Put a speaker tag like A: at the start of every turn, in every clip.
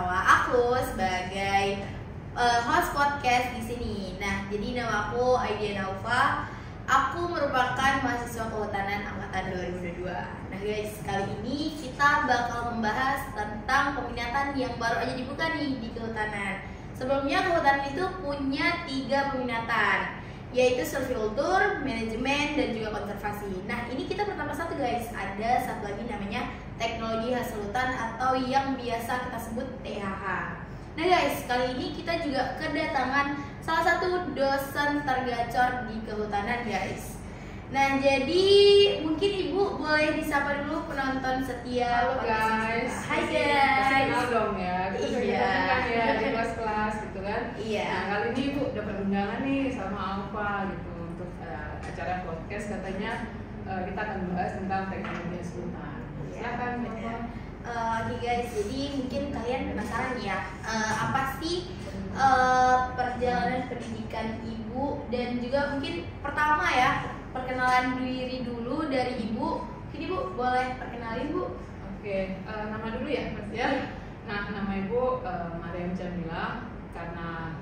A: bersama aku sebagai host podcast di sini. Nah, jadi nama aku Aidia Naufa. Aku merupakan mahasiswa kehutanan angkatan 2022. Nah guys, kali ini kita bakal membahas tentang peminatan yang baru aja dibuka nih di kehutanan. Sebelumnya kehutanan itu punya 3 peminatan, yaitu silvicultur, manajemen, dan juga konservasi. Nah ini kita pertama satu guys, ada satu lagi namanya teknologi hasil hutan atau yang biasa kita sebut THH. Nah guys, kali ini kita juga kedatangan salah satu dosen tergacor di kehutanan guys. Nah jadi mungkin ibu boleh disapa dulu penonton setia.
B: Halo guys.
A: Hai guys.
B: Kenal dong ya. Kita kan ya di kelas-kelas gitu kan.
A: Iya.
B: Nah kali ini ibu dapat undangan nih sama Alfa gitu untuk acara podcast, katanya kita akan membahas tentang teknologi hasil hutan. Silakan Alfa.
A: Oke guys, jadi mungkin kalian penasaran ya, apa sih perjalanan pendidikan ibu, dan juga mungkin pertama ya perkenalan diri dulu dari ibu. Mungkin ibu boleh perkenalin bu?
B: Oke, nama dulu ya Mas ya. Nah nama ibu Mariam Jamila. Karena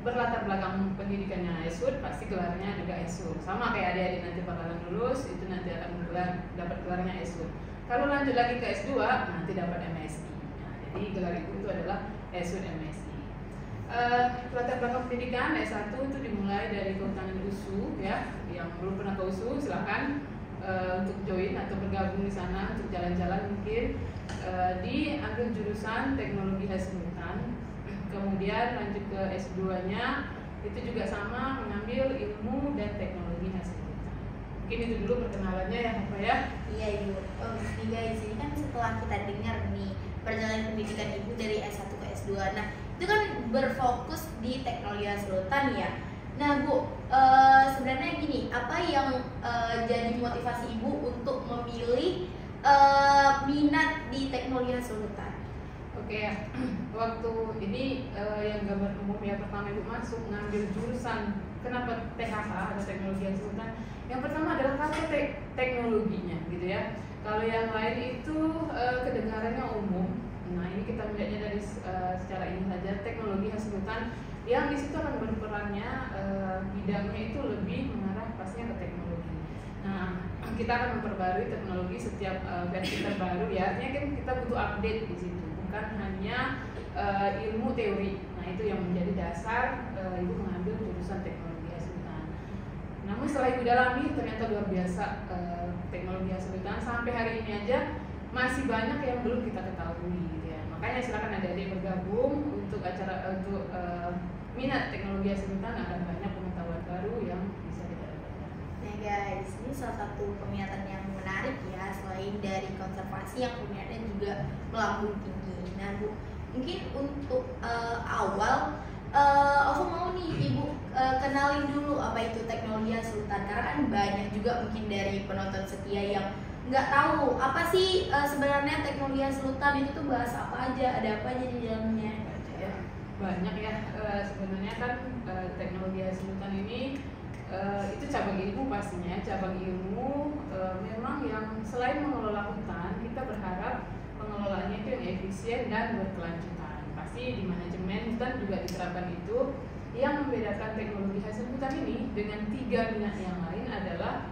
B: berlatar belakang pendidikannya ESUD, pasti gelarnya juga ESUD. Sama kayak adik-adik nanti bakalan lulus, itu nanti akan dapat gelarnya ESUD. Kalau lanjut lagi ke S2, nanti dapat MSI. Nah, jadi gelar itu adalah ESUD MSI. Latar belakang pendidikan S1 itu dimulai dari kehutanan USU ya. Yang belum pernah ke USU silahkan untuk join atau bergabung di sana untuk jalan-jalan mungkin. Diambil jurusan teknologi hasil hutan. Kemudian lanjut ke S2-nya itu juga sama, mengambil ilmu dan teknologi hasil hutan. Mungkin itu dulu perkenalannya ya Pak ya.
A: Iya ibu. Oh nih guys, ini kan setelah kita dengar nih perjalanan pendidikan ibu dari S1 ke S2. Nah itu kan berfokus di teknologi hasil hutan ya. Nah bu, sebenarnya gini, apa yang jadi motivasi ibu untuk memilih minat di teknologi hasil hutan?
B: Oke, waktu ini yang gambar umum ya, pertama ibu masuk ngambil jurusan kenapa THH ada teknologi hasil hutan. Yang pertama adalah karena teknologinya gitu ya. Kalau yang lain itu kedengarannya umum. Nah ini kita melihatnya dari secara ini saja, teknologi hasil hutan yang di situ akan berperannya bidangnya itu lebih mengarah pastinya ke teknologi. Nah kita akan memperbarui teknologi setiap versi terbaru ya. Artinya kan kita butuh update di situ, bukan hanya ilmu teori. Nah itu yang menjadi dasar ibu mengambil jurusan teknologi hasil hutan. Namun setelah ibu dalami ternyata luar biasa teknologi hasil hutan, sampai hari ini aja masih banyak yang belum kita ketahui gitu ya. Makanya silakan adik-adik bergabung untuk acara untuk minat teknologi hasil hutan, akan banyak pengetahuan baru yang bisa kita dapatkan.
A: Nah guys, ini salah satu peminatan yang menarik ya, selain dari konservasi yang peminatnya juga melambung tinggi. Nah bu, mungkin untuk awal aku mau nih ibu kenalin dulu apa itu teknologi hasil hutan, karena kan banyak juga mungkin dari penonton setia yang nggak tahu apa sih sebenarnya teknologi hasil hutan itu tuh bahas apa aja, ada apa aja di dalamnya.
B: Banyak ya, sebenarnya kan teknologi hasil hutan ini itu cabang ilmu pastinya, cabang ilmu memang yang selain mengelola hutan, kita berharap pengelolaannya itu yang efisien dan berkelanjutan. Pasti di manajemen hutan juga diterapkan itu. Yang membedakan teknologi hasil hutan ini dengan 3 minat yang lain adalah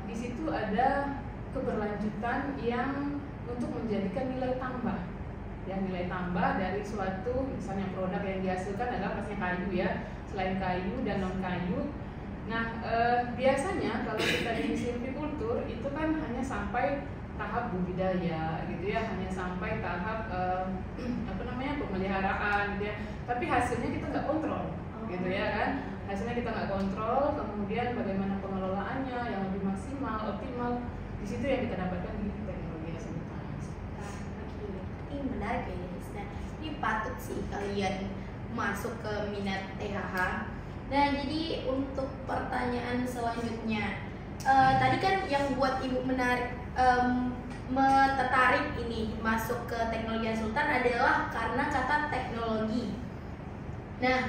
B: di situ ada keberlanjutan yang untuk menjadikan nilai tambah. Yang nilai tambah dari suatu misalnya produk yang dihasilkan adalah pastinya kayu ya, selain kayu dan non kayu. Nah biasanya kalau kita di silvicultur itu kan hanya sampai tahap budidaya gitu ya, hanya sampai tahap pemeliharaan gitu ya. Tapi hasilnya kita nggak kontrol gitu ya kan. Hasilnya kita nggak kontrol, kemudian bagaimana pengelolaannya yang lebih maksimal, optimal, di situ yang kita dapatkan di teknologi hasil hutan.
A: Ini menarik ya guys. Nah ini patut sih kalian masuk ke minat THH. Nah jadi untuk pertanyaan selanjutnya, tadi kan yang buat ibu menarik tertarik ini masuk ke teknologi hasil hutan adalah karena kata teknologi. Nah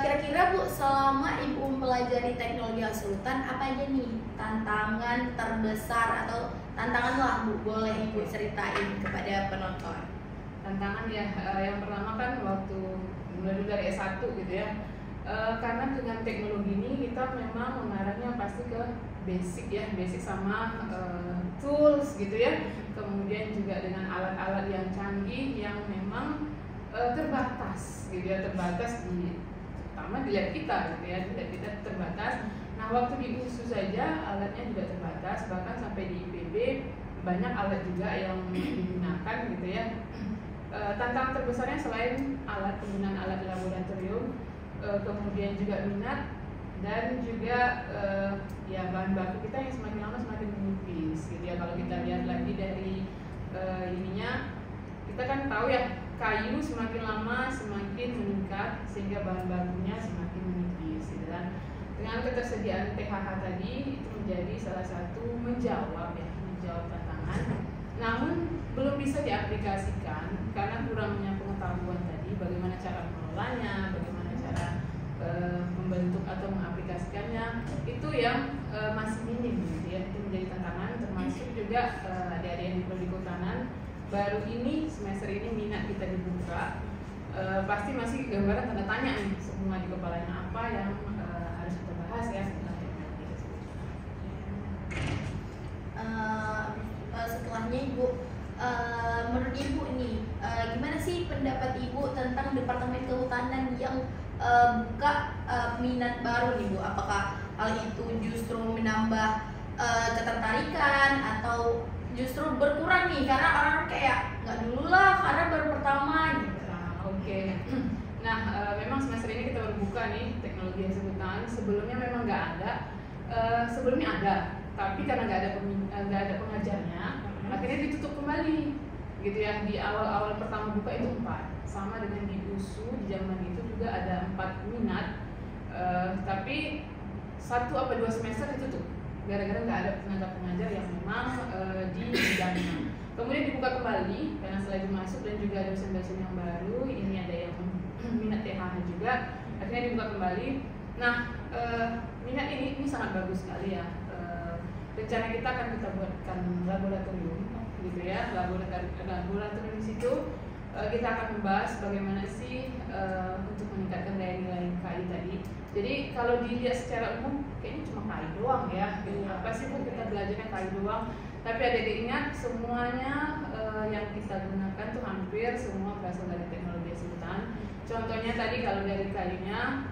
A: kira-kira bu, selama ibu mempelajari teknologi hasil hutan, apa aja nih tantangan terbesar atau tantangan lah bu, boleh ibu ceritain kepada penonton?
B: tantangan ya, yang pertama kan waktu mulai dari S1 gitu ya, karena dengan teknologi ini kita memang mengarahnya pasti ke basic ya, basic sama tools gitu ya, kemudian juga dengan alat-alat yang canggih yang memang terbatas gitu ya, terbatas di terutama di lab kita gitu ya, di lab kita terbatas. Nah waktu di USU saja alatnya juga terbatas, bahkan sampai di IPB banyak alat juga yang digunakan gitu ya. Tantangan terbesarnya selain penggunaan alat di laboratorium, kemudian juga minat dan juga ya bahan baku kita yang semakin lama semakin menipis gitu ya. Kalau kita lihat lagi dari ininya, kita kan tahu ya kayu semakin lama semakin meningkat sehingga bahan bakunya semakin menipis gitu kan. Dengan ketersediaan THH tadi itu menjadi salah satu menjawab tantangan, namun belum bisa diaplikasikan karena kurangnya pengetahuan tadi bagaimana cara mengelolanya, bagaimana cara membentuk atau mengaplikasikannya, itu yang masih minim gitu ya. Itu menjadi tantangan, termasuk juga adik-adik yang di prodi kehutanan baru ini semester ini minat kita dibuka, pasti masih gambaran tanda tanya nih semua di kepalanya apa yang harus kita bahas ya tentang teknologi tersebut.
A: Setelahnya Ibu, menurut Ibu nih, gimana sih pendapat Ibu tentang Departemen Kehutanan yang buka minat baru nih Bu? Apakah hal itu justru menambah ketertarikan atau justru berkurang nih karena orang kayak nggak dulu lah karena baru pertama gitu.
B: Oke. Nah memang semester ini kita baru buka nih teknologi kehutan. Sebelumnya memang nggak ada. Sebelumnya ada, tapi karena nggak ada pengajarnya, akhirnya ditutup kembali gitu ya. Di awal pertama buka itu 4, sama dengan di USU di zaman itu juga ada 4 minat, tapi 1 atau 2 semester ditutup gara-gara nggak ada tenaga pengajar yang memang di bidangnya. Kemudian dibuka kembali karena selagi masuk dan juga dosen-dosen yang baru, ini ada yang minat THH juga, akhirnya dibuka kembali. Nah minat ini sangat bagus sekali ya. Rencana kita akan kita buatkan laboratorium gitu ya, laboratorium di situ kita akan membahas bagaimana sih untuk meningkatkan daya nilai KI tadi. Jadi kalau dilihat secara umum kayaknya cuma KI doang ya. Apa sih Bu kita belajarnya KI doang? Tapi adik-adik ingat semuanya yang kita gunakan tuh hampir semua berasal dari teknologi kehutan. Contohnya tadi kalau dari kayunya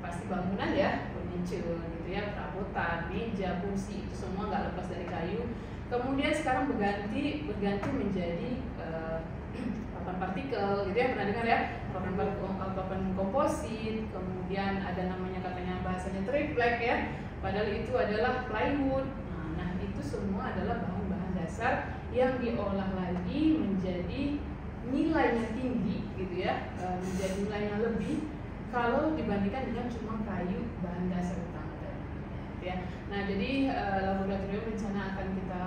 B: pasti bangunan ya, furniture gitu ya, perabotan, meja, kursi itu semua nggak lepas dari kayu. Kemudian sekarang berganti menjadi papan partikel gitu ya, pernah dengar ya, papan komposit. Kemudian ada namanya katanya bahasanya triplek ya, padahal itu adalah plywood. Nah itu semua adalah bahan-bahan dasar yang diolah lagi menjadi nilainya tinggi gitu ya, menjadi nilainya lebih kalau dibandingkan dengan cuma kayu bahan dasar utama tadi ya. Nah jadi laboratorium rencana akan kita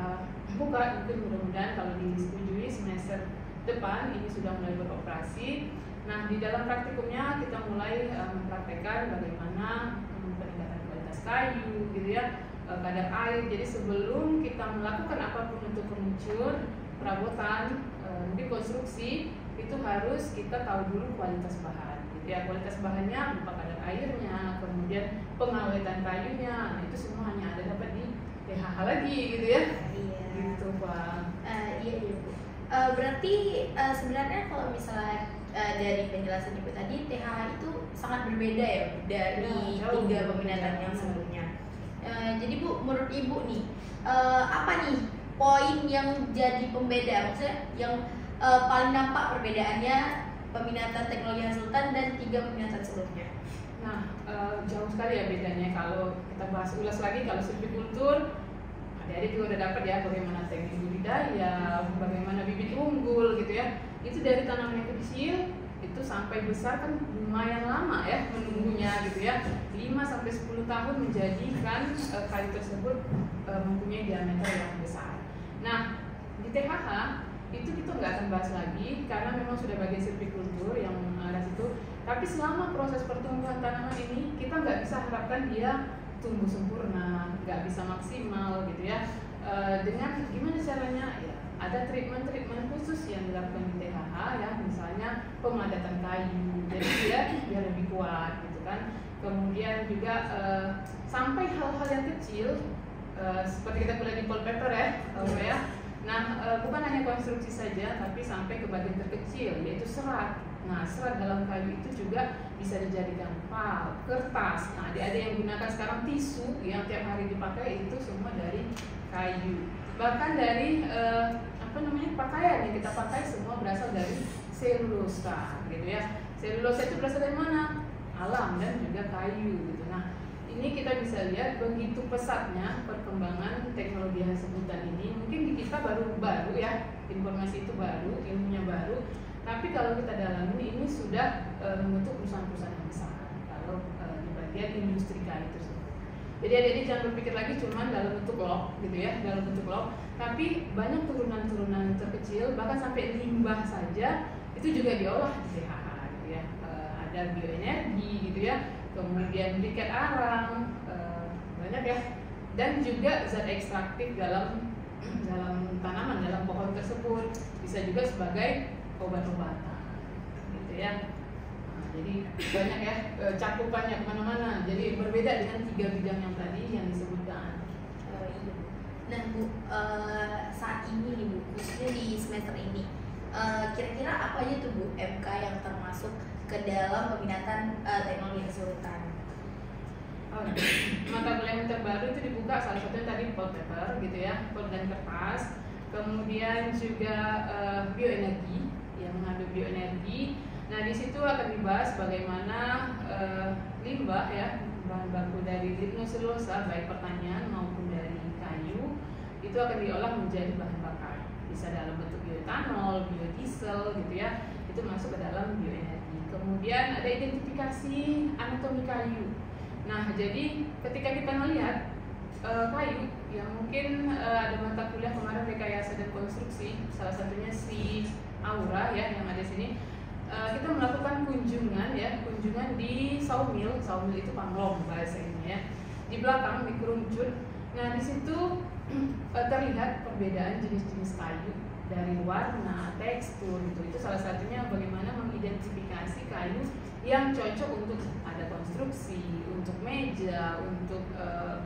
B: buka, mungkin mudah-mudahan kalau disetujui semester depan ini sudah mulai beroperasi. Nah di dalam praktikumnya kita mulai mempraktekkan bagaimana peningkatan kualitas kayu gitu ya, kadar air. Jadi sebelum kita melakukan apapun untuk furniture, perabotan, mungkin konstruksi, itu harus kita tahu dulu kualitas bahan gitu ya. Kualitas bahannya berupa kadar airnya, kemudian pengawetan kayunya. Nah itu semua hanya ada dapat di THH lagi gitu ya.
A: Iya.
B: Gitu Pak.
A: Iya Bu. Berarti sebenarnya kalau misalnya dari penjelasan Ibu tadi, THH itu sangat berbeda ya dari 3 peminatan yang sebelumnya. Jadi Bu, menurut Ibu nih, apa nih poin yang jadi pembeda? Maksudnya yang paling nampak perbedaannya peminatan teknologi konsultan dan 3 peminatan sebelumnya?
B: Nah, jauh sekali ya bedanya. Kalau kita bahas ulas lagi, kalau silvicultur, adik-adik juga udah dapat ya bagaimana teknik budidaya, bagaimana bibit unggul gitu ya. Itu dari tanaman yang kecil itu sampai besar kan lumayan lama ya menunggunya gitu ya, 5-10 tahun menjadikan kayu tersebut mempunyai diameter yang besar. Nah di THH itu kita nggak akan bahas lagi karena memang sudah bagian silvicultur yang ada situ. Tapi selama proses pertumbuhan tanaman ini kita nggak bisa harapkan dia tumbuh sempurna, nggak bisa maksimal gitu ya. Dengan gimana caranya ya, ada treatment khusus yang dilakukan di THH pemadatan kayu, jadi dia lebih kuat gitu kan. Kemudian juga sampai hal-hal yang kecil seperti kita kuliah di wallpaper ya. Nah, bukan hanya konstruksi saja, tapi sampai ke bagian terkecil, yaitu serat. Nah, serat dalam kayu itu juga bisa dijadikan pulp, kertas. Nah, adik-adik yang gunakan sekarang tisu yang tiap hari dipakai itu semua dari kayu. Bahkan dari pakaian yang kita pakai semua berasal dari selulosa, gitu ya. Selulosa itu berasal dari mana? Alam dan juga kayu, gitu. Nah, ini kita bisa lihat begitu pesatnya perkembangan teknologi hasil hutan ini. Mungkin di kita baru ya, informasi itu baru, ilmunya baru. Tapi kalau kita dalami ini sudah membentuk perusahaan-perusahaan yang besar. Kalau di bagian industri kayu tersebut. Jadi adik-adik jangan berpikir lagi cuma dalam bentuk log, gitu ya, dalam bentuk log. Tapi banyak turunan-turunan terkecil, bahkan sampai limbah saja itu juga diolah di THH, gitu ya. Ada bioenergi, gitu ya. Kemudian briket arang, banyak ya, dan juga zat ekstraktif dalam tanaman, dalam pohon tersebut, bisa juga sebagai obat-obatan, gitu ya. Nah, jadi banyak ya, cakupannya kemana-mana. Jadi berbeda dengan 3 bidang yang tadi yang disebutkan.
A: Iya. Nah Bu, saat ini nih Bu, khususnya di semester ini, kira-kira apa aja tuh Bu MK yang termasuk ke dalam peminatan teknologi hasil hutan?
B: Mata kuliah yang terbaru itu dibuka salah satunya tadi wallpaper, gitu ya, pulp dan kertas. Kemudian juga bioenergi, yang mengandung bioenergi. Nah, di situ akan dibahas bagaimana limbah ya, bahan baku dari lignoselulosa baik pertanian maupun dari kayu itu akan diolah menjadi bahan bakar. Bisa dalam bentuk bioetanol, biodiesel, gitu ya. Itu masuk ke dalam bioenergi. Kemudian ada identifikasi anatomi kayu. Nah, jadi ketika kita melihat kayu yang mungkin ada mata kuliah kemarin rekayasa dan konstruksi, salah satunya si Aura ya yang ada di sini, kita melakukan kunjungan di sawmill itu panglong bahasa ini ya, di belakang di kerucut. Nah, di situ terlihat perbedaan jenis-jenis kayu dari warna, tekstur gitu. Itu salah satunya bagaimana mengidentifikasi kayu yang cocok untuk ada konstruksi, untuk meja, untuk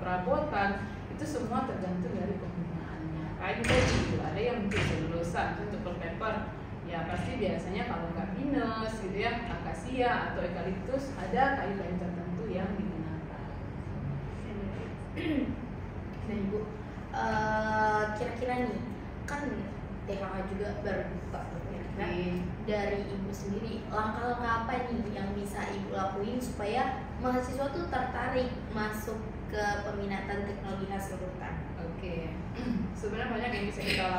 B: perabotan. Itu semua tergantung dari penggunaannya. Kayu tadi itu ada yang untuk selulosa, untuk wallpaper. Ya pasti biasanya kalau nggak pinus gitu ya, akasia atau eukaliptus, ada kayu-kayu tertentu yang digunakan.
A: Nah Ibu, kira-kira nih kan THH juga baru buka ya kan? Dari Ibu sendiri, langkah-langkah apa nih yang bisa Ibu lakuin supaya mahasiswa tuh tertarik masuk ke peminatan teknologi hasil hutan?
B: Oke, sebenarnya banyak yang bisa kita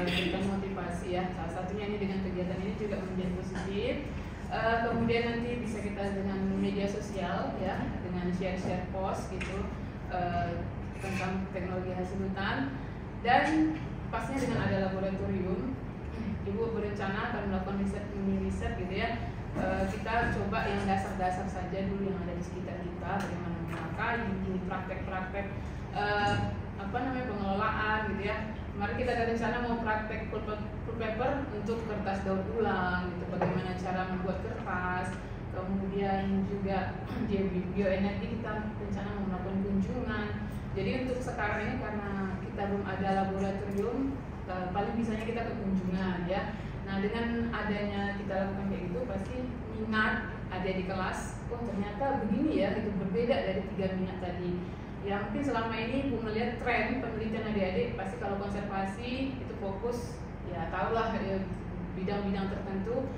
B: berikan motivasi ya. Salah satunya ini dengan kegiatan ini juga menjadi positif. Kemudian nanti bisa kita dengan media sosial ya, dengan share post gitu tentang teknologi hasil hutan. Dan pastinya dengan ada laboratorium, Ibu berencana akan melakukan riset gitu ya. Kita coba yang dasar-dasar saja dulu yang ada di sekitar kita, bagaimana memakai ini praktek-praktek pengelolaan gitu ya. Kemarin kita ada rencana mau praktek pulp paper untuk kertas daur ulang gitu, bagaimana cara membuat kertas. Kemudian juga di bioenergi kita rencana mau melakukan kunjungan. Jadi untuk sekarang ini karena kita belum ada laboratorium, paling bisanya kita ke kunjungan ya. Nah, dengan adanya kita lakukan kayak gitu pasti minat ada di kelas, oh ternyata begini ya, itu berbeda dari 3 minat tadi. Ya mungkin selama ini Bu melihat tren penelitian adik-adik pasti kalau konservasi itu fokus ya tahulah ya, bidang-bidang tertentu.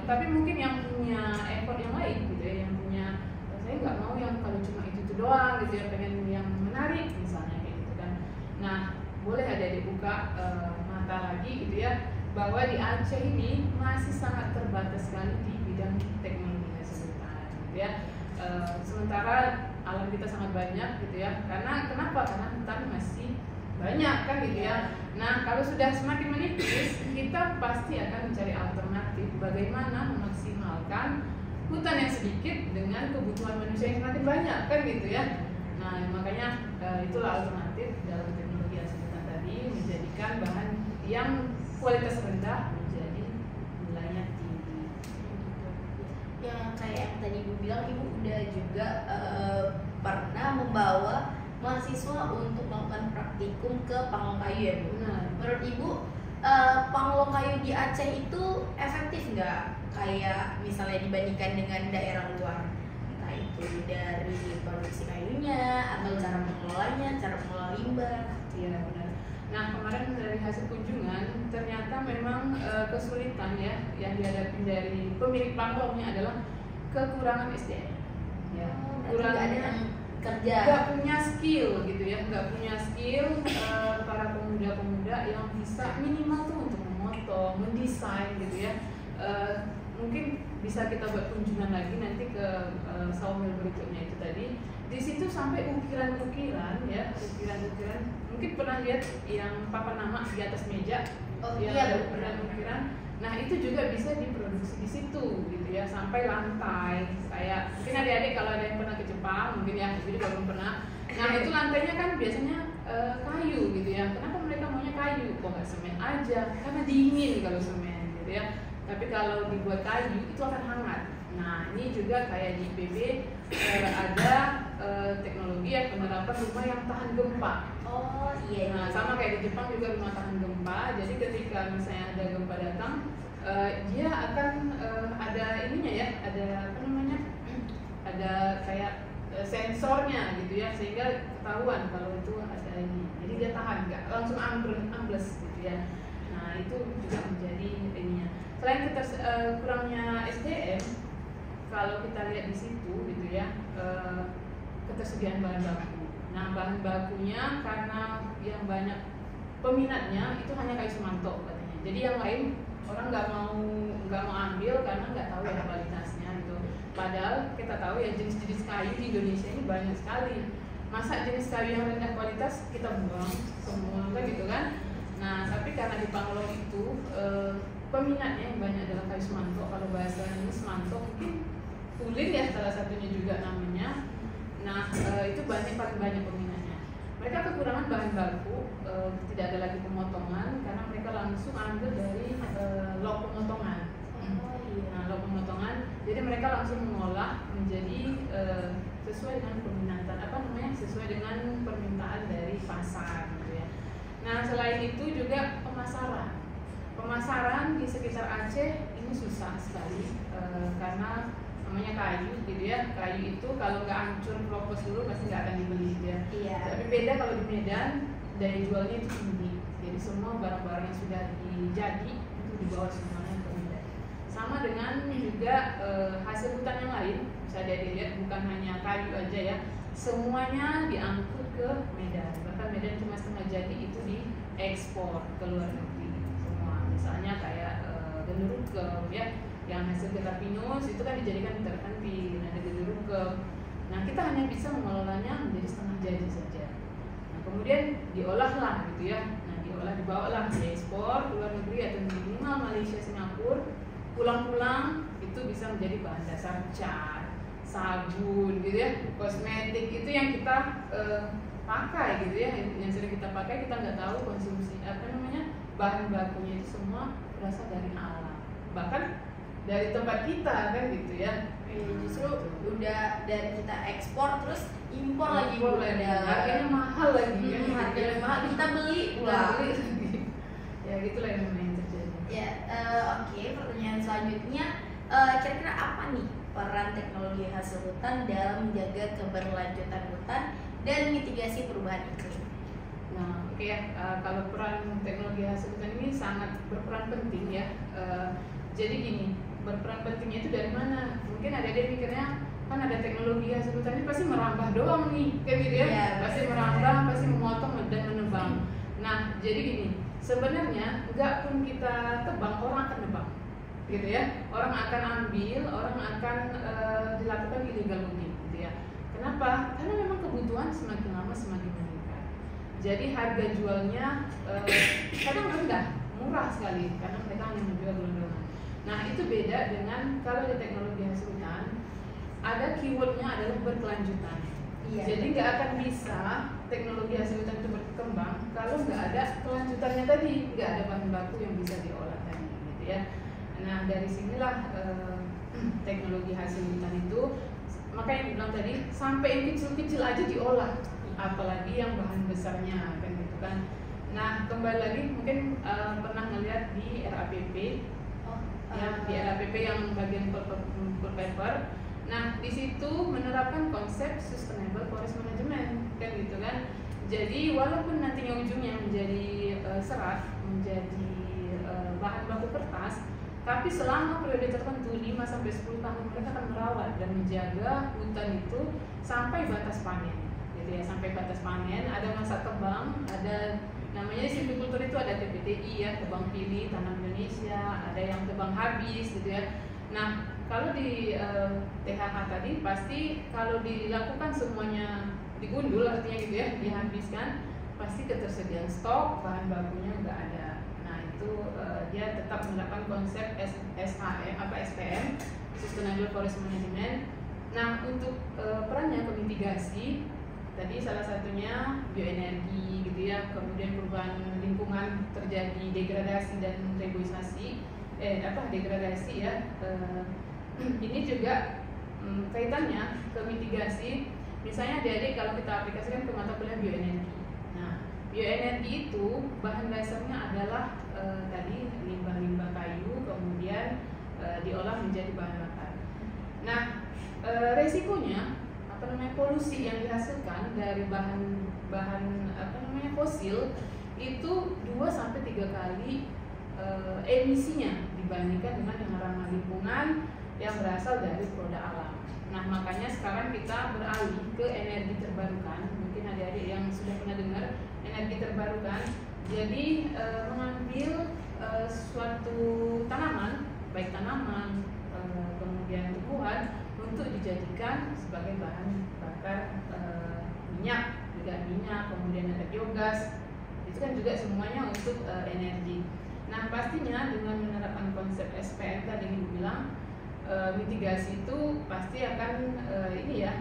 B: Tapi mungkin yang punya effort yang lain gitu ya, yang punya saya nggak mau yang kalau cuma itu doang gitu ya, pengen yang menarik misalnya kayak gitu kan. Nah, boleh adik-adik buka mata lagi gitu ya, bahwa di Aceh ini masih sangat terbatas sekali di bidang teknologi hasil hutan gitu ya. Sementara alam kita sangat banyak gitu ya. Karena kenapa? Karena hutan masih banyak kan gitu ya. Nah, kalau sudah semakin menipis, kita pasti akan mencari alternatif bagaimana memaksimalkan hutan yang sedikit dengan kebutuhan manusia yang semakin banyak kan gitu ya. Nah, makanya itulah alternatif dalam teknologi hasil hutan tadi, menjadikan bahan yang kualitas rendah menjadi nilainya tinggi.
A: bilang ibu udah juga pernah membawa mahasiswa untuk melakukan praktikum ke Panglong-Kayu ya Bu.
B: Benar.
A: Menurut ibu Panglong-Kayu di Aceh itu efektif nggak kayak misalnya dibandingkan dengan daerah luar? Entah itu dari produksi kayunya atau cara mengelolanya, cara mengelola limbah.
B: Iya benar. Nah kemarin dari hasil kunjungan ternyata memang kesulitan ya yang dihadapi dari pemilik panglongnya adalah kekurangan SDM. Ya, kurangnya
A: kerja.
B: Nggak punya skill gitu ya, nggak punya skill para pemuda-pemuda yang bisa minimal tuh untuk memotong, mendesain gitu ya. Mungkin bisa kita buat kunjungan lagi nanti ke sawmill berikutnya itu tadi. Di situ sampai ukiran-ukiran ya, ukiran-ukiran. Mungkin pernah lihat yang papan nama di atas meja,
A: iya,
B: ada ukiran-ukiran. Nah itu juga bisa diproduksi di situ gitu ya, sampai lantai. Kayak mungkin adik-adik kalau ada yang pernah ke Jepang, mungkin ya, jadi belum pernah. Nah itu lantainya kan biasanya kayu gitu ya. Kenapa mereka maunya kayu? Kok nggak semen aja? Karena dingin kalau semen gitu ya. Tapi kalau dibuat kayu itu akan hangat. Nah ini juga kayak di IPB ada teknologi ya penerapan rumah yang tahan gempa.
A: Oh iya.
B: Nah sama kayak di Jepang juga rumah tahan gempa. Jadi ketika misalnya ada gempa datang, dia akan ada ininya ya, ada apa namanya, ada kayak sensornya gitu ya, sehingga ketahuan kalau itu ada ini. Jadi dia tahan, nggak langsung ambles gitu ya. Nah itu juga menjadi ininya. Selain kurangnya SDM, kalau kita lihat di situ gitu ya, ketersediaan bahan baku. Nah bahan bakunya karena yang banyak peminatnya itu hanya kayu semantok katanya. Jadi yang lain orang nggak mau ambil karena nggak tahu ya kualitasnya gitu. Padahal kita tahu ya jenis-jenis kayu di Indonesia ini banyak sekali. Masa jenis kayu yang rendah kualitas kita buang semua kan gitu kan? Nah tapi karena di Panglong itu peminatnya yang banyak adalah kayu semantok. Kalau bahasanya semantok mungkin ulin ya salah satunya juga namanya. Nah itu paling banyak peminatnya. Mereka kekurangan bahan baku, tidak ada lagi pemotongan karena mereka langsung ambil dari log pemotongan. Nah log pemotongan, jadi mereka langsung mengolah menjadi sesuai dengan peminatan sesuai dengan permintaan dari pasar gitu ya. Nah selain itu juga pemasaran di sekitar Aceh ini susah sekali karena namanya kayu gitu ya. Kayu itu kalau nggak hancur keropos dulu pasti nggak akan dibeli ya.
A: Iya.
B: Tapi beda kalau di Medan daya jualnya itu tinggi. Jadi semua barang-barang yang sudah dijadi itu dibawa semuanya ke Medan. Sama dengan juga hasil hutan yang lain bisa dilihat bukan hanya kayu aja ya. Semuanya diangkut ke Medan. Bahkan Medan cuma setengah jadi itu diekspor ke luar negeri semua. Misalnya kayak genderukem ya. Yang hasil kita pinus itu kan dijadikan terpenting, ada genderukem. Nah kita hanya bisa mengelolanya menjadi setengah jadi saja. Nah kemudian diolahlah gitu ya. Nah dibawalah diekspor ke luar negeri atau minimal Malaysia, Singapura. Pulang-pulang itu bisa menjadi bahan dasar cat, sabun gitu ya, kosmetik itu yang kita pakai gitu ya, yang sering kita pakai kita nggak tahu konsumsi bahan bakunya itu semua berasal dari alam. Bahkan dari tempat kita kan gitu ya.
A: Justru udah dari kita ekspor terus impor lagi
B: harganya mahal lagi kan,
A: harganya mahal kita beli
B: lagi ya gitulah yang terjadi
A: ya. Oke, pertanyaan selanjutnya kira-kira apa nih peran teknologi hasil hutan dalam menjaga keberlanjutan hutan dan mitigasi perubahan iklim?
B: Nah oke ya, kalau peran teknologi hasil hutan ini sangat berperan penting ya. Jadi gini, berperan pentingnya itu dari mana? Mungkin ada yang mikirnya kan ada teknologi hasil hutan ini pasti merambah doang nih, kayak gitu ya, pasti merambah, pasti memotong dan menebang. Nah jadi gini, sebenarnya nggak pun kita tebang, orang akan nebang, gitu ya. Orang akan ambil, orang akan dilakukan illegal logging, gitu ya. Kenapa? Karena memang kebutuhan semakin lama semakin meningkat. Jadi harga jualnya kadang rendah, murah sekali karena mereka hanya menjual gelondongan. Nah itu beda dengan kalau di teknologi hasil hutan ada keywordnya adalah berkelanjutan. Iya. Jadi nggak akan bisa teknologi hasil hutan itu berkembang kalau nggak ada kelanjutannya tadi, nggak ada bahan baku yang bisa diolah tadi, gitu ya. Nah dari sinilah teknologi hasil hutan itu makanya yang bilang tadi sampai yang kecil-kecil aja diolah, apalagi yang bahan besarnya kan gitu kan. Nah kembali lagi mungkin pernah ngeliat di RAPP, ya di RAPP yang bagian pulp paper. Nah di situ menerapkan konsep sustainable forest management kan gitu kan. Jadi walaupun nantinya ujungnya menjadi serat, menjadi bahan baku kertas, tapi selama periode tertentu 5-10 tahun mereka akan merawat dan menjaga hutan itu sampai batas panen, gitu ya, sampai batas panen. Ada masa tebang, ada namanya di silviculture itu ada TPTI ya, tebang pilih tanam Indonesia, ada yang tebang habis gitu ya. Nah kalau di THH tadi pasti kalau dilakukan semuanya digundul, artinya gitu ya, dihabiskan, pasti ketersediaan stok bahan bakunya nggak ada. Nah itu dia tetap menerapkan konsep SPM, Sustainable Forest Management. Nah untuk perannya kemitigasi tadi salah satunya bioenergi gitu ya, kemudian perubahan lingkungan terjadi degradasi dan reboisasi, degradasi ya. Ini juga kaitannya ke mitigasi. Misalnya adik-adik kalau kita aplikasikan ke mata kuliah bioenergi. Nah, bioenergi itu bahan dasarnya adalah tadi limbah-limbah kayu, kemudian diolah menjadi bahan bakar. Nah, resikonya polusi yang dihasilkan dari bahan fosil itu 2-3 kali emisinya dibandingkan dengan yang ramah lingkungan yang berasal dari produk alam. Nah makanya sekarang kita beralih ke energi terbarukan. Mungkin adik-adik yang sudah pernah dengar energi terbarukan. Jadi mengambil suatu tanaman, baik tanaman kemudian tumbuhan, untuk dijadikan sebagai bahan bakar minyak, juga minyak, kemudian ada biogas. Itu kan juga semuanya untuk energi. Nah pastinya dengan menerapkan konsep SPM tadi yang dibilang, mitigasi itu pasti akan ini ya,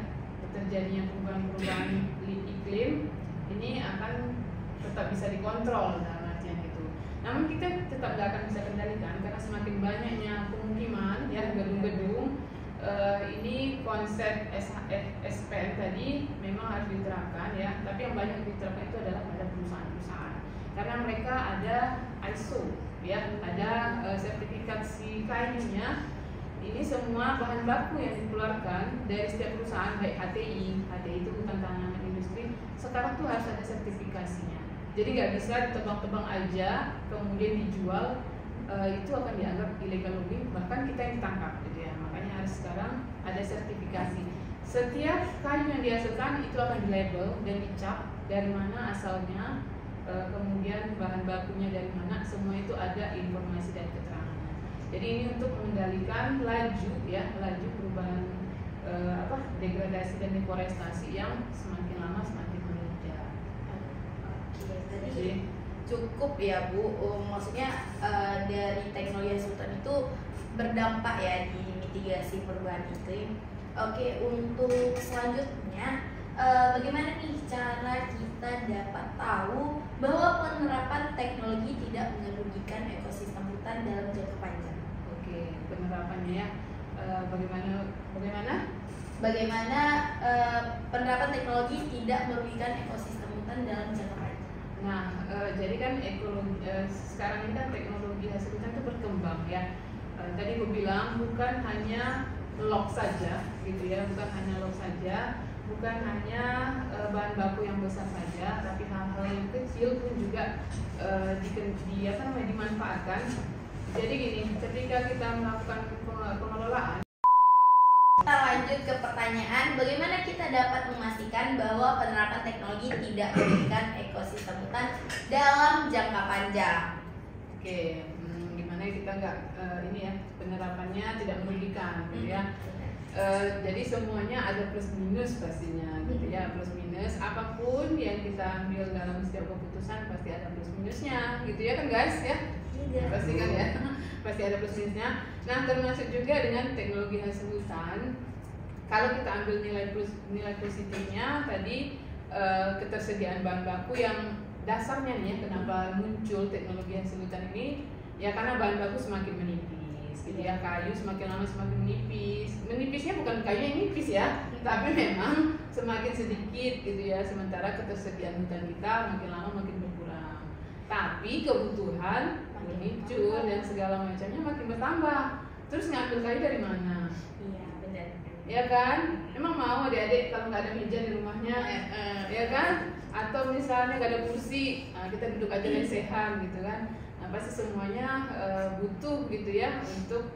B: terjadinya perubahan-perubahan iklim ini akan tetap bisa dikontrol dalam artian itu. Namun kita tetap tidak akan bisa kendalikan karena semakin banyaknya pemukiman ya, gedung-gedung. Ini konsep SPM tadi memang harus diterapkan ya, tapi yang banyak diterapkan itu adalah pada perusahaan-perusahaan karena mereka ada ISO ya, ada sertifikasi kayunya. Ini semua bahan baku yang dikeluarkan dari setiap perusahaan, baik HTI itu hutan tanaman industri, sekarang tuh harus ada sertifikasinya. Jadi nggak bisa ditebang-tebang aja kemudian dijual, itu akan dianggap illegal logging, bahkan kita yang ditangkap gitu ya. Makanya harus sekarang ada sertifikasi. Setiap kayu yang dihasilkan itu akan dilabel dan dicap dari mana asalnya, kemudian bahan bakunya dari mana, semua itu ada informasi dan keterangan. Jadi ini untuk mengendalikan laju perubahan degradasi dan deforestasi yang semakin lama semakin meningkat.
A: Oke, tadi cukup ya Bu. Maksudnya dari teknologi sultan itu berdampak ya di mitigasi perubahan iklim. Oke, untuk selanjutnya bagaimana nih cara kita dapat tahu bahwa penerapan teknologi tidak merugikan ekosistem hutan dalam jangka panjang?
B: Penerapannya ya,
A: bagaimana penerapan teknologi tidak merugikan ekosistem hutan dalam jangka panjang?
B: Nah, jadi kan sekarang ini kan teknologi hasil hutan itu berkembang ya. Tadi gue bilang bukan hanya log saja gitu ya, bukan hanya bahan baku yang besar saja, tapi hal-hal yang kecil pun juga dimanfaatkan. Jadi gini, ketika kita melakukan pengelolaan,
A: kita lanjut ke pertanyaan, bagaimana kita dapat memastikan bahwa penerapan teknologi tidak merugikan ekosistem hutan dalam jangka panjang?
B: Oke, gimana kita nggak penerapannya tidak merugikan, gitu ya. Jadi semuanya ada plus minus pastinya, gitu ya, plus minus. Apapun yang kita ambil dalam setiap keputusan pasti ada plus minusnya, gitu ya kan guys ya? Pasti kan ya, pasti ada plus minusnya. Nah termasuk juga dengan teknologi hasil hutan. Kalau kita ambil nilai positifnya tadi, ketersediaan bahan baku yang dasarnya nih ya, kenapa muncul teknologi hasil hutan ini ya karena bahan baku semakin menipis gitu ya. Kayu semakin lama semakin menipis. Menipisnya bukan kayu yang nipis ya, tapi memang semakin sedikit gitu ya. Sementara ketersediaan hutan kita makin lama makin berkurang. Tapi kebutuhan furniture dan segala macamnya makin bertambah. Terus ngambil kayu dari mana?
A: Iya, benar.
B: Ya kan? Emang mau adik-adik kalau nggak ada meja di rumahnya, ya kan? Atau misalnya nggak ada kursi, nah, kita duduk aja lesehan gitu kan? Nah, pasti semuanya butuh gitu ya untuk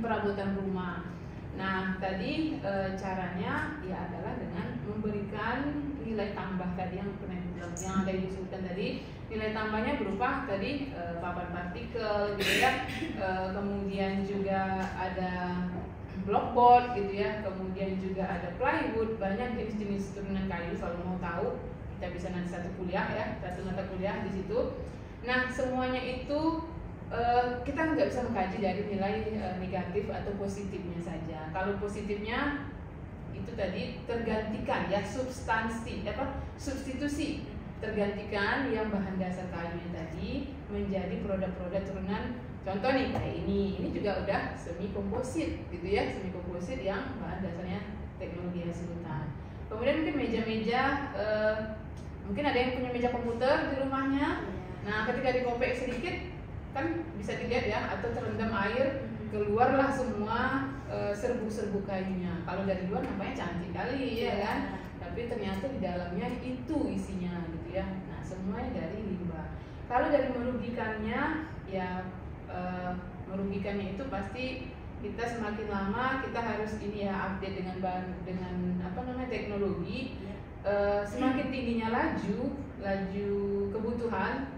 B: perabotan rumah. Nah, tadi caranya ya adalah dengan memberikan nilai tambah tadi yang ada disebutkan tadi. Nilai tambahnya berupa tadi papan partikel gitu ya, kemudian juga ada blockboard gitu ya, kemudian juga ada plywood, banyak jenis-jenis turunan kayu. Kalau mau tahu kita bisa nanti satu kuliah ya, satu mata kuliah di situ. Nah, semuanya itu kita nggak bisa mengkaji dari nilai negatif atau positifnya saja. Kalau positifnya itu tadi tergantikan ya, substitusi, tergantikan yang bahan dasar kayunya tadi menjadi produk-produk turunan. Contoh nih kayak ini juga udah semi komposit gitu ya, semi komposit yang bahan dasarnya teknologi hasil hutan. Kemudian mungkin meja-meja, mungkin ada yang punya meja komputer di rumahnya. Nah, ketika dikopek sedikit kan bisa dilihat ya, atau terendam air, keluarlah semua serbu-serbu kayunya. Kalau dari luar nampaknya cantik kali ya kan, tapi ternyata di dalamnya itu isinya gitu ya. Nah, semuanya dari limbah. Kalau dari merugikannya ya, merugikannya itu pasti kita semakin lama kita harus ini ya, update dengan teknologi. Semakin tingginya laju kebutuhan,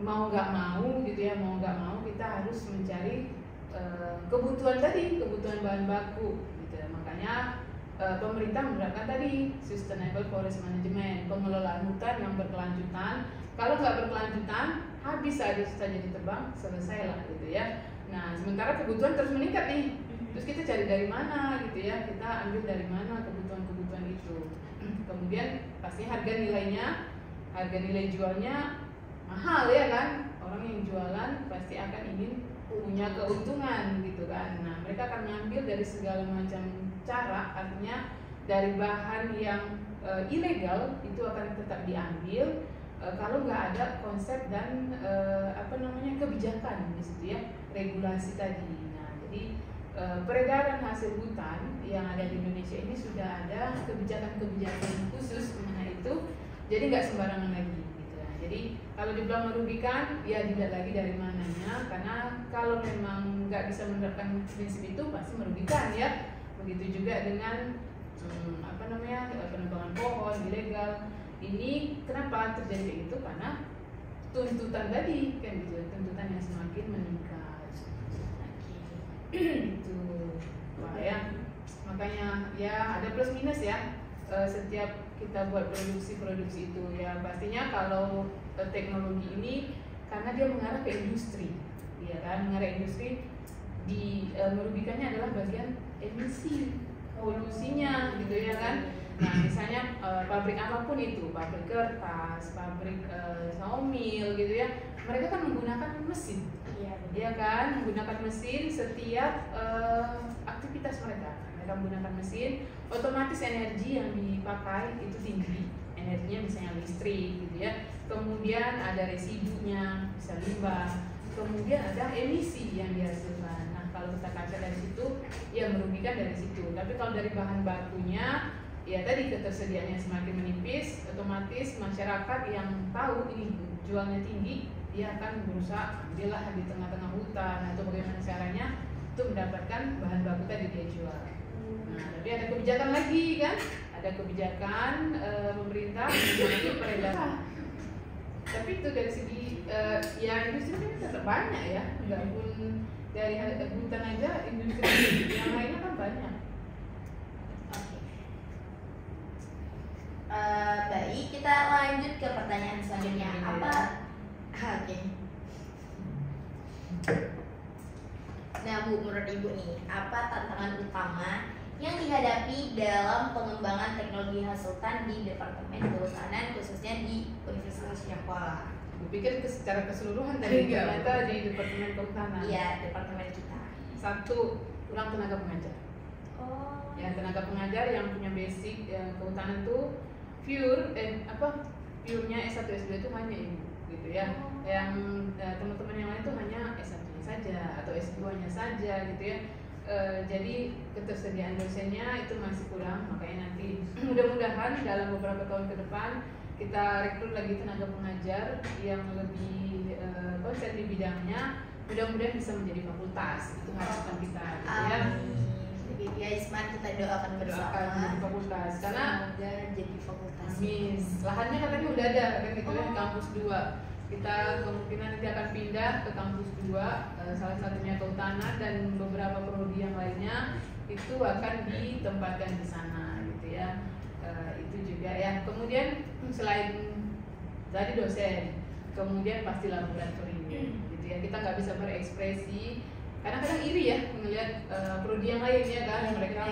B: mau nggak mau gitu ya, mau nggak mau kita harus mencari kebutuhan bahan baku gitu ya. Makanya pemerintah menerapkan tadi sustainable forest management, pengelolaan hutan yang berkelanjutan. Kalau nggak berkelanjutan, habis saja ditebang, selesai lah gitu ya. Nah, sementara kebutuhan terus meningkat nih, terus kita cari dari mana gitu ya, kita ambil dari mana kebutuhan itu. Kemudian pasti harga nilai jualnya mahal ya kan, orang yang jualan pasti akan ingin punya keuntungan gitu kan. Nah, mereka akan mengambil dari segala macam cara, artinya dari bahan yang ilegal itu akan tetap diambil kalau nggak ada konsep dan kebijakan di situ ya, regulasi tadi. Nah, jadi peredaran hasil hutan yang ada di Indonesia ini sudah ada kebijakan-kebijakan khusus mengenai itu, jadi nggak sembarangan lagi gitu ya. Jadi kalau dibilang merugikan ya dilihat lagi dari mananya, karena kalau memang nggak bisa menerapkan prinsip itu pasti merugikan ya. Begitu juga dengan penebangan pohon ilegal. Ini kenapa terjadi kayak gitu? Karena tuntutan tadi kan gitu, tuntutan yang semakin meningkat. Gitu. Wah ya, makanya ya ada plus minus ya. Setiap kita buat produksi itu ya, pastinya kalau teknologi ini karena dia mengarah ke industri, ya kan, mengarah industri merugikannya adalah bagian emisi polusinya gitu ya kan. Nah, misalnya pabrik apapun itu, pabrik kertas, pabrik sawmill gitu ya, mereka kan menggunakan mesin, ya kan, menggunakan mesin setiap aktivitas mereka. Mereka menggunakan mesin, otomatis energi yang dipakai itu tinggi, energinya misalnya listrik gitu ya. Kemudian ada residunya, bisa limbah. Kemudian ada emisi yang dihasilkan. Nah, kalau kita kaca dari situ, ya merugikan dari situ. Tapi kalau dari bahan bakunya, ya tadi ketersediaannya semakin menipis, otomatis masyarakat yang tahu ini jualnya tinggi, dia akan berusaha ambillah di tengah-tengah hutan atau bagaimana caranya untuk mendapatkan bahan baku tadi dia jual. Nah, tapi ada kebijakan lagi kan, ada kebijakan pemerintah untuk peredaran. Tapi itu dari segi ya industri kan tetap banyak ya, nggak pun dari hutan aja, industri yang lainnya kan banyak.
A: Baik, kita lanjut ke pertanyaan selanjutnya. Nah Bu, menurut Ibu nih, apa tantangan utama yang dihadapi dalam pengembangan teknologi hasil hutan di Departemen Kehutanan, khususnya di Universitas Syahkuala?
B: Gue pikir secara keseluruhan tadi ternyata di Departemen Kehutanan.
A: Iya, departemen kita.
B: satu kurang tenaga pengajar.
A: Oh.
B: Ya, tenaga pengajar yang punya basic kehutanan tuh pure-nya S1 S2 itu hanya ibu gitu ya. Yang teman-teman yang lain tuh hanya S1-nya saja atau S2-nya saja gitu ya. Jadi ketersediaan dosennya itu masih kurang, makanya nanti mudah-mudahan dalam beberapa tahun ke depan kita rekrut lagi tenaga pengajar yang lebih konsen di bidangnya, mudah-mudahan bisa menjadi fakultas. Itu harapan kita gitu ya.
A: Oke guys, mari kita doakan bersama
B: Jadi fakultas karena
A: semoga jadi fakultas.
B: amin. Lahannya katanya udah ada kan gitu ya, kampus 2. Kita kemungkinan nanti akan pindah ke kampus 2, salah satunya kehutanan dan beberapa prodi yang lainnya itu akan ditempatkan di sana gitu ya. Itu juga ya. Kemudian selain tadi dosen, kemudian pasti laboratorium gitu ya. Kita nggak bisa berekspresi. Kadang-kadang iri ya melihat prodi yang lain ya kan, mereka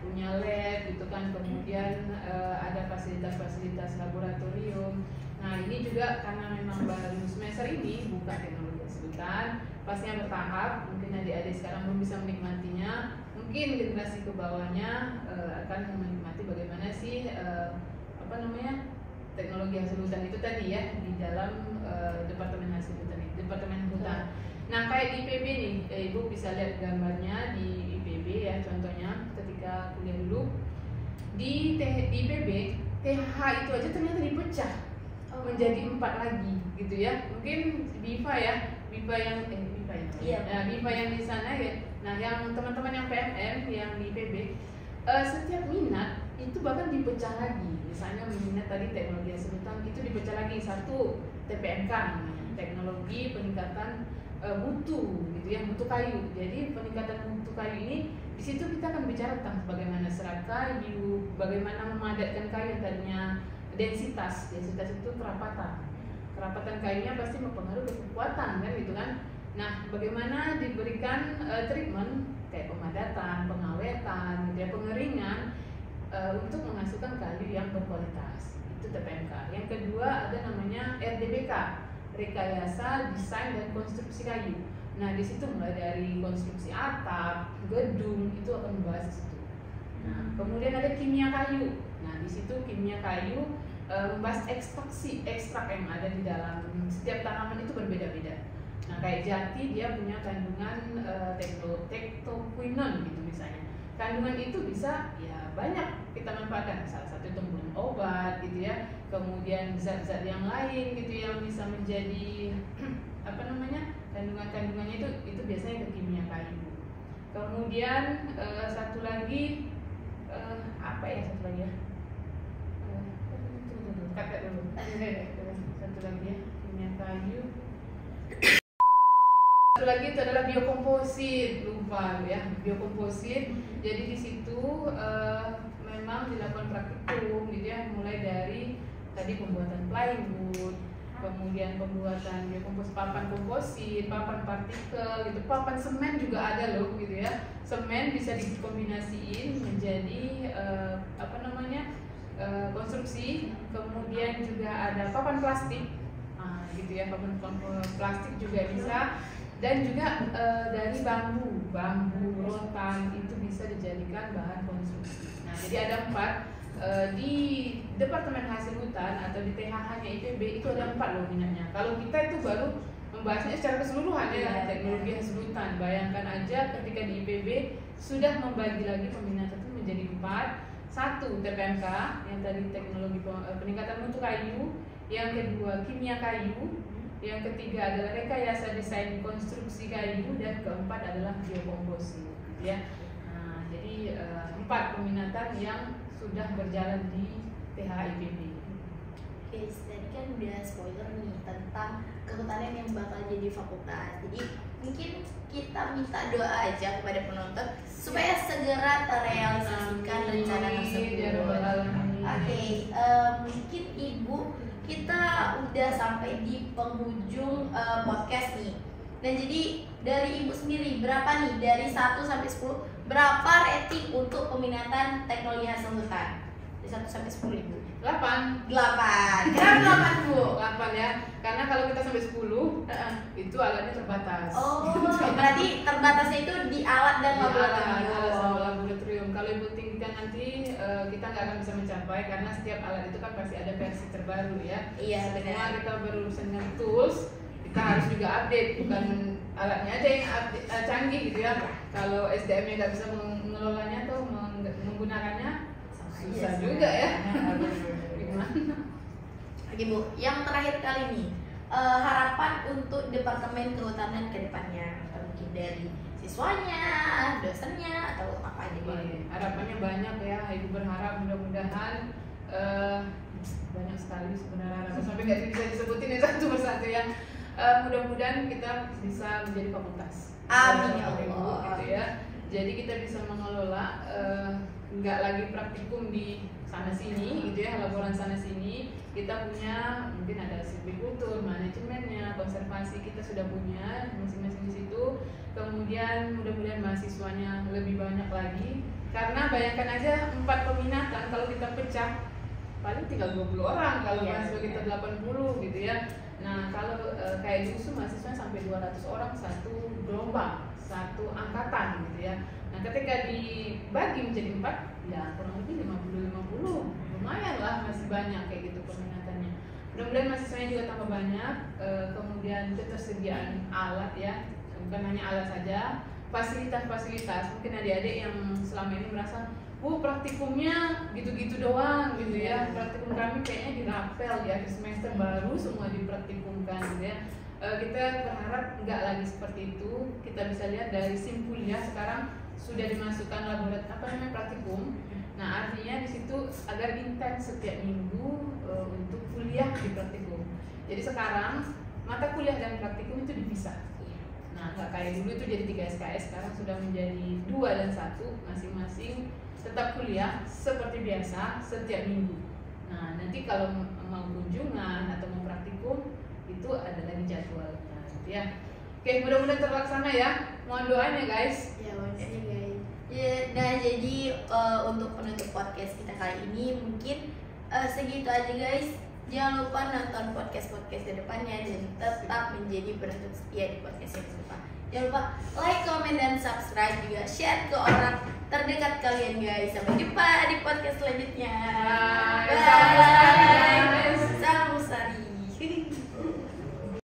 B: punya lab gitu kan, kemudian ada fasilitas-fasilitas laboratorium. Nah ini juga karena memang baru semester ini buka teknologi kesehatan, pastinya bertahap. Mungkin adik-adik sekarang belum bisa menikmatinya, mungkin generasi ke bawahnya akan menikmati bagaimana sih teknologi hasil hutan itu tadi ya di dalam departemen hasil hutan, departemen hutan. Nah kayak di IPB nih, ibu bisa lihat gambarnya di IPB ya, contohnya ketika kuliah dulu di IPB TH itu aja ternyata dipecah menjadi 4 lagi gitu ya. Mungkin BIPA ya, BIPA yang BIPA yang di sana ya. Nah yang teman-teman yang PMM yang di IPB setiap minat itu bahkan dipecah lagi. Misalnya minat tadi teknologi hasil hutan itu dipecah lagi, satu TPMK namanya, teknologi peningkatan mutu gitu ya, mutu kayu. Jadi peningkatan mutu kayu ini di situ kita akan bicara tentang bagaimana serat kayu, bagaimana memadatkan kayu yang tadinya densitas itu kerapatan kayunya pasti mempengaruhi kekuatan kan gitu kan. Nah bagaimana diberikan treatment kayak pemadatan, pengawetan, gitu ya, pengeringan untuk menghasilkan kayu yang berkualitas, itu TPMK. Yang kedua ada namanya RDBK, rekayasa desain dan konstruksi kayu. Nah di situ mulai dari konstruksi atap, gedung itu akan membahas di situ. Nah kemudian ada kimia kayu. Nah di situ kimia kayu membahas ekstrak yang ada di dalam setiap tanaman itu berbeda-beda. Nah kayak jati dia punya kandungan tektoquinon gitu misalnya. Kandungan itu bisa ya banyak kita manfaatkan. Salah satu itu menggunakan obat gitu ya. Kemudian zat-zat yang lain gitu yang bisa menjadi kandungannya itu biasanya ke kimia kayu. Kemudian satu lagi kakak dulu. Satu lagi ya, kimia kayu. Satu lagi itu adalah biokomposit, lupa ya, biokomposit. Jadi di situ memang dilakukan praktikum gitu ya, mulai dari tadi pembuatan plywood, kemudian pembuatan biokomposit, papan komposit, papan partikel gitu, papan semen juga ada loh gitu ya. Semen bisa dikombinasiin menjadi konstruksi. Kemudian juga ada papan plastik, gitu ya, papan plastik juga bisa. Dan juga dari bambu rotan itu bisa dijadikan bahan konstruksi. Nah jadi ada 4 di Departemen Hasil Hutan atau di THH-nya IPB itu ada 4 loh minatnya. Kalau kita itu baru membahasnya secara keseluruhan ya, teknologi hasil hutan. Bayangkan aja ketika di IPB sudah membagi lagi peminatan itu menjadi 4. 1 TPMK yang tadi teknologi peningkatan mutu kayu, yang kedua kimia kayu, yang ketiga adalah rekayasa desain konstruksi kayu, dan keempat adalah biokomposit ya. Nah, jadi 4 peminatan yang sudah berjalan di THIPB.
A: Oke, tadi kan udah spoiler nih tentang kehutanan yang bakal jadi fakultas. Jadi mungkin kita minta doa aja kepada penonton supaya segera terrealisasikan rencana tersebut. Oke, mungkin Ibu, kita udah sampai di penghujung podcast nih. Dan jadi dari Ibu sendiri berapa nih dari 1 sampai 10 berapa rating untuk peminatan teknologi hasil hutan? Dari 1 sampai 10 Ibu.
B: 8.
A: Kenapa 8 Bu?
B: 8 ya. Karena kalau kita sampai 10 itu alatnya terbatas.
A: Oh, berarti terbatasnya itu di alat dan
B: Di alat
A: laboratorium.
B: sama laboratorium. Kalau ibu tinggikan nanti kita nggak akan bisa mencapai karena setiap alat itu kan pasti ada versi terbaru ya.
A: Iya,
B: Semua
A: benar.
B: kita berurusan dengan tools, kita harus juga update, bukan alatnya aja yang canggih gitu ya. Kalau SDM-nya nggak bisa mengelolanya atau menggunakannya, susah
A: Iya,
B: juga ya.
A: benar.
B: Gimana?
A: Oke Bu, yang terakhir kali nih harapan untuk Departemen Kehutanan ke depannya, mungkin dari siswanya, dosennya, atau apa aja Bu?
B: Harapannya banyak ya. Ibu berharap mudah-mudahan banyak sekali sebenarnya harapan sampai nggak bisa disebutin ya satu persatu ya. Mudah-mudahan kita bisa menjadi fakultas.
A: Amin ya
B: Ibu,
A: Allah.
B: gitu ya. Jadi kita bisa mengelola nggak lagi praktikum di sana sini gitu ya, laporan sana sini. Kita punya mungkin ada silvikultur, manajemennya, konservasi kita sudah punya masing-masing di situ. Kemudian mudah-mudahan mahasiswanya lebih banyak lagi. Karena bayangkan aja 4 peminatan kalau kita pecah paling tinggal 20 orang kalau
A: Iya,
B: mahasiswa kita 80 gitu ya. Nah, kalau kayak di USU mahasiswanya sampai 200 orang satu gelombang, satu angkatan gitu ya. Nah, ketika dibagi menjadi 4, ya kurang lebih 50-50. Lumayan lah, masih banyak kayak gitu peminatannya. Mudah-mudahan mahasiswanya juga tambah banyak, kemudian ketersediaan alat ya, bukan hanya alat saja, fasilitas-fasilitas. Mungkin adik-adik yang selama ini merasa praktikumnya gitu-gitu doang gitu ya. Praktikum kami kayaknya dirapel di akhir semester baru semua dipraktikumkan gitu ya. Kita berharap nggak lagi seperti itu. Kita bisa lihat dari SIM kuliah sekarang sudah dimasukkan laboratorium praktikum. Nah, artinya di situ agar intens setiap minggu untuk kuliah di praktikum. Jadi sekarang mata kuliah dan praktikum itu dipisah. Nah, nggak kayak dulu itu jadi 3 SKS, sekarang sudah menjadi 2 dan 1 masing-masing. Tetap kuliah seperti biasa setiap minggu. Nah, nanti kalau mau kunjungan atau mau praktikum itu ada lagi jadwal. Nah, gitu ya. Oke, mudah-mudahan terlaksana ya. Mohon doanya guys.
A: Ya, makanya guys. Ya, nah jadi untuk penutup podcast kita kali ini mungkin segitu aja guys. Jangan lupa nonton podcast-podcast ke depannya dan tetap menjadi penonton setia di podcast yang depan. Jangan lupa like, comment, dan subscribe, juga share ke orang terdekat kalian guys. Sampai jumpa di podcast selanjutnya.
B: Bye.
A: Bye.
B: Salam Lestari, guys.
A: Salam Lestari.